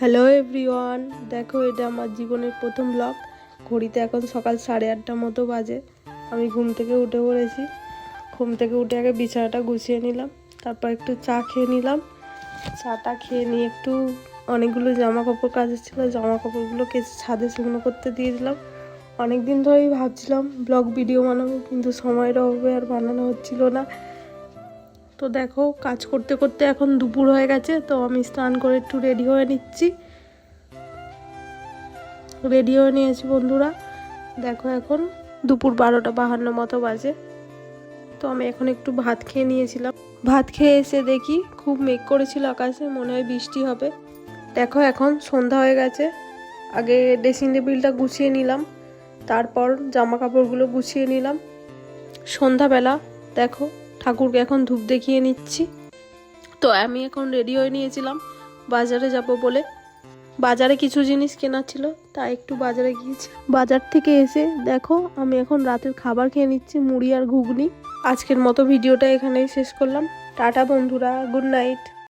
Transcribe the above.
Hello everyone, দেখো এটা আমার জীবনের প্রথম ব্লগ। ঘড়িতে এখন সকাল 8:30 মতো বাজে। আমি ঘুম থেকে উঠে পড়েছি। ঘুম থেকে উঠে আগে বিছানাটা গুছিয়ে নিলাম, তারপর একটু চা খেয়ে নিলাম। চাটা খেয়ে নিয়ে একটু অনেকগুলো জামা কাপড় কাচের ছিল, জামা কাপড়গুলো ছাদে শুকনো করতে দিয়ে দিলাম। অনেক দিন ধরেই ভাবছিলাম ব্লগ ভিডিও বানাবো, কিন্তু সময়ের অভাবে আর বানানো হচ্ছিল না। তো দেখো কাজ করতে করতে এখন দুপুর হয়ে গেছে, তো আমি স্নান করে একটু রেডি হয়ে নিয়েছি বন্ধুরা। দেখো এখন দুপুর 12:52 মতো বাজে। তো আমি এখন একটু ভাত খেয়ে নিয়েছিলাম। ভাত খেয়ে এসে দেখি খুব মেঘ করেছিল আকাশে, মনে হয় বৃষ্টি হবে। দেখো এখন সন্ধ্যা হয়ে গেছে। আগে ড্রেসিং টেবিলটা গুছিয়ে নিলাম, তারপর জামা কাপড়গুলো গুছিয়ে নিলাম। সন্ধ্যাবেলা দেখো ঠাকুরকে এখন ধূপ দেখিয়ে নিচ্ছি। তো আমি এখন রেডি হয়ে নিয়েছিলাম বাজারে যাব বলে। বাজারে কিছু জিনিস কেনার ছিল, তাই একটু বাজারে গিয়েছি। বাজার থেকে এসে দেখো আমি এখন রাতের খাবার খেয়ে নিচ্ছি, মুড়ি আর ঘুগনি। আজকের মতো ভিডিওটা এখানেই শেষ করলাম। টাটা বন্ধুরা, গুড নাইট।